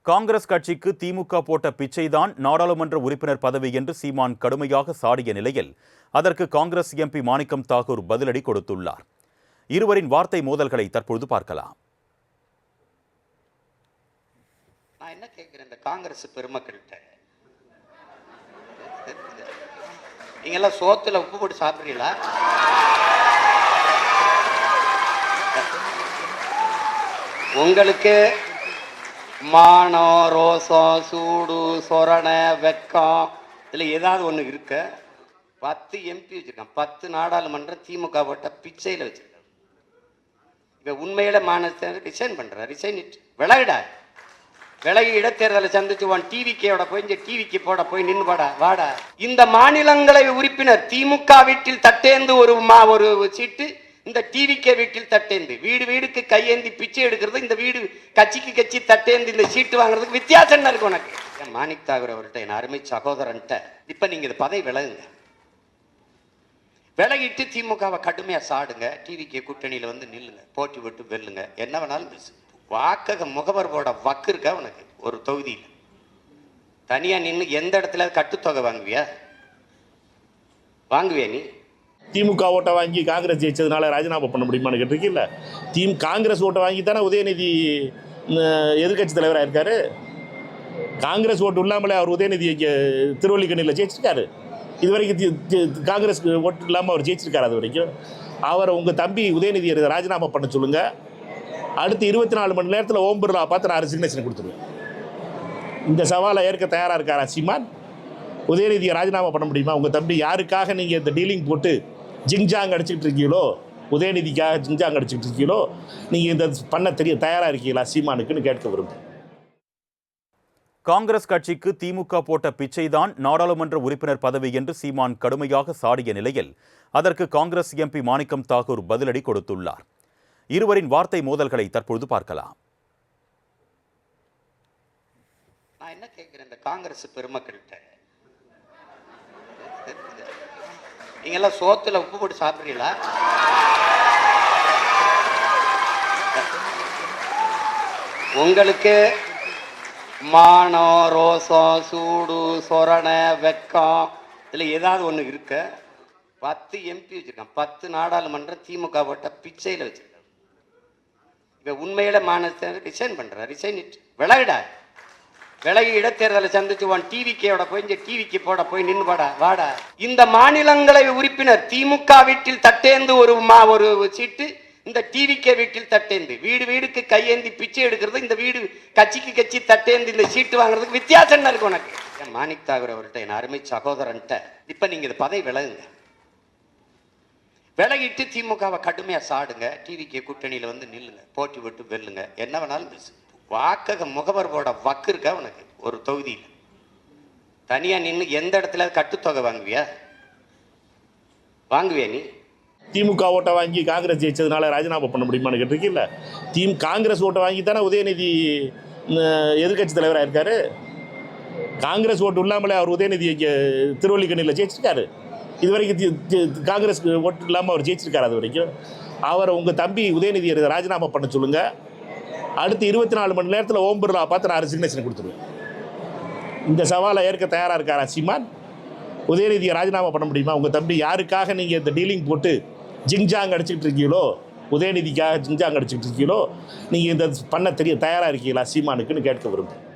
காங்கிரஸ் கட்சிக்கு திமுக போட்ட பிச்சைதான் நாடாளுமன்ற உறுப்பினர் பதவி என்று சீமான் கடுமையாக சாடிய நிலையில் அதற்கு காங்கிரஸ் எம்பி மாணிக்கம் தாகூர் பதிலடி கொடுத்துள்ளார். இருவரின் வார்த்தை மோதல்களை தற்பொழுது பார்க்கலாம். நான் என்ன கேட்கிறேன், இந்த காங்கிரஸ் பெருமக்கள்கிட்ட, நீங்க எல்லாம் சோத்துல உப்பு போட்டு சாப்பிடுறீங்களா? உங்களுக்கு மானம், ரோசம், சூடு, சொரணை, வெக்கம் இதில் ஏதாவது ஒன்று இருக்க? 10 எம்பி வச்சிருக்கான், 10 நாடாளுமன்ற திமுக போட்ட பிச்சையில் வச்சிருக்கான். இப்போ உண்மையில மானத்தை ரிசைன் பண்ற, ரிசைன் விலகிடா, விலகி இடைத்தேர்தலை சந்திச்சு டிவிக்கோட போய் இந்த டிவிக்கு போட போய் நின்று வாடா. இந்த மாநிலங்களவை உறுப்பினர் திமுக வீட்டில் தட்டேந்து ஒரு சீட்டு, இந்த டிவிக்கே வீட்டில் தட்டேந்து, வீடு வீடுக்கு கையேந்தி பிச்சை எடுக்கிறது, இந்த வீடு கட்சிக்கு கட்சி தட்டேந்து இந்த சீட்டு வாங்குறதுக்கு வித்தியாசம் என்ன இருக்கு உனக்கு? மாணிக் தாகூர் அவர்கிட்ட, என் அருமை சகோதரன்ட்ட, இப்ப நீங்க இந்த பதவி விலகுங்க, விலகிட்டு திமுகவை கடுமையா சாடுங்க, டிவிக்கே கூட்டணியில வந்து நில்லுங்க, போட்டி விட்டு வெல்லுங்க, என்ன வேணாலும் பேசு. வாக்கக முகவர் போட வக்கு இருக்கா உனக்கு? ஒரு தொகுதியில் தனியா நின்று எந்த இடத்துல கட்டுத்தொகை வாங்குவியா நீ? திமுக ஓட்டை வாங்கி காங்கிரஸ் ஜெயிச்சதுனால ராஜினாமா பண்ண முடியுமான்னு கேட்டிருக்கீல்ல. காங்கிரஸ் ஓட்டை வாங்கி தானே உதயநிதி எதிர்கட்சி தலைவராக இருக்காரு. காங்கிரஸ் ஓட்டு இல்லாமலே அவர் உதயநிதி திருவள்ளிக்கணியில் ஜெயிச்சிருக்காரு. இது வரைக்கும் காங்கிரஸ் ஓட்டு இல்லாமல் அவர் ஜெயிச்சிருக்காரு. அது வரைக்கும் அவரை உங்கள் தம்பி உதயநிதியை ராஜினாமா பண்ண சொல்லுங்கள். அடுத்து 24 மணி நேரத்தில் ஓம் பிர்லா பார்த்து நான் ரெசிக்னேஷன் கொடுத்துருவேன். இந்த சவாலை ஏற்க தயாராக இருக்காரா சீமான்? உதயநிதியை ராஜினாமா பண்ண முடியுமா? உங்கள் தம்பி யாருக்காக நீங்கள் இந்த டீலிங் போட்டு ஜிங்ஜாங் அடிச்சுக்கிட்டு இருக்கீங்களோ, உதயநிதிக்காக ஜிங்ஜாங் அடிச்சுக்கிட்டு இருக்கீங்களோ, நீங்கள் இந்த பண்ண தயாராக இருக்கீங்களா சீமானுக்குன்னு கேட்க விரும்புகிறேன். காங்கிரஸ் கட்சிக்கு திமுக போட்ட பிச்சைதான் நாடாளுமன்ற உறுப்பினர் பதவி என்று சீமான் கடுமையாக சாடிய நிலையில் அதற்கு காங்கிரஸ் எம்பி மாணிக்கம் தாகூர் பதிலடி கொடுத்துள்ளார். இருவரின் வார்த்தை மோதல்களை தற்பொழுது பார்க்கலாம். நான் என்ன கேட்கிறேன், இந்த காங்கிரஸ் பெருமக்கள்கிட்ட, நீங்க எல்லாம் சோத்துல உப்பு போட்டு சாப்பிடுறீங்களா? உங்களுக்கு மானம், ரோசம், சூடு, சொரணை, வெக்கம் இதில் ஏதாவது ஒன்று இருக்க? 10 எம்பி வச்சிருக்கான், 10 நாடாளுமன்ற திமுக போட்ட பிச்சையில் வச்சிருக்கான். இப்போ உண்மையில மானத்தை ரிசைன் பண்ற, ரிசைன் விலகிடா, விலகி இடைத்தேர்தலை சந்திச்சு டிவிக்கோட போய் இந்த டிவிக்கு போட போய் நின்று வாடா. இந்த மாநிலங்களவை உறுப்பினர் திமுக வீட்டில் தட்டேந்து ஒரு சீட்டு, இந்த டிவிக்கே வீட்டில் தட்டேந்து, வீடு வீடுக்கு கையேந்தி பிச்சை எடுக்கிறது, இந்த வீடு கட்சிக்கு கட்சி தட்டேந்து இந்த சீட்டு வாங்குறதுக்கு வித்தியாசம் என்ன இருக்கு உனக்கு? மாணிக் தாகூர் அவர்கிட்ட, என் அருமை சகோதரன்ட்ட, இப்ப நீங்க இந்த பதவி விலகுங்க, விலகிட்டு திமுகவை கடுமையா சாடுங்க, டிவிக்கே கூட்டணியில வந்து நில்லுங்க, போட்டி விட்டு வெல்லுங்க, என்ன வேணாலும் பேசு. வாக்கக முகவர் போட வக்கு இருக்கா உனக்கு? ஒரு தொகுதியில் தனியா நின்று எந்த இடத்துல கட்டுத்தொகை வாங்குவியா நீ? திமுக ஓட்டை வாங்கி காங்கிரஸ் ஜெயிச்சதுனால ராஜினாமா பண்ண முடியுமான்னு கேட்டிருக்கீல்ல. காங்கிரஸ் ஓட்டை வாங்கி தானே உதயநிதி எதிர்கட்சி தலைவராக இருக்காரு. காங்கிரஸ் ஓட்டு இல்லாமலே அவர் உதயநிதி திருவள்ளிக்கணியில் ஜெயிச்சிருக்காரு. இது வரைக்கும் காங்கிரஸ் ஓட்டு இல்லாமல் அவர் ஜெயிச்சிருக்காரு. அது வரைக்கும் அவரை உங்கள் தம்பி உதயநிதியை ராஜினாமா பண்ண சொல்லுங்கள். அடுத்து 24 மணி நேரத்தில் ஓம் பிர்லா பார்த்து நான் ரெசிக்னேஷன் கொடுத்துருவேன். இந்த சவாலை ஏற்க தயாராக இருக்காரா சீமான்? உதயநிதியை ராஜினாமா பண்ண முடியுமா? உங்கள் தம்பி யாருக்காக நீங்கள் இந்த டீலிங் போட்டு ஜிங்ஜாங் அடிச்சுக்கிட்டு இருக்கீங்களோ, உதயநிதிக்காக ஜிங்ஜாங் அடிச்சுக்கிட்டு இருக்கீங்களோ, நீங்கள் இந்த பண்ண தயாராக இருக்கீங்களா சீமானுக்குன்னு கேட்க விரும்புகிறேன்.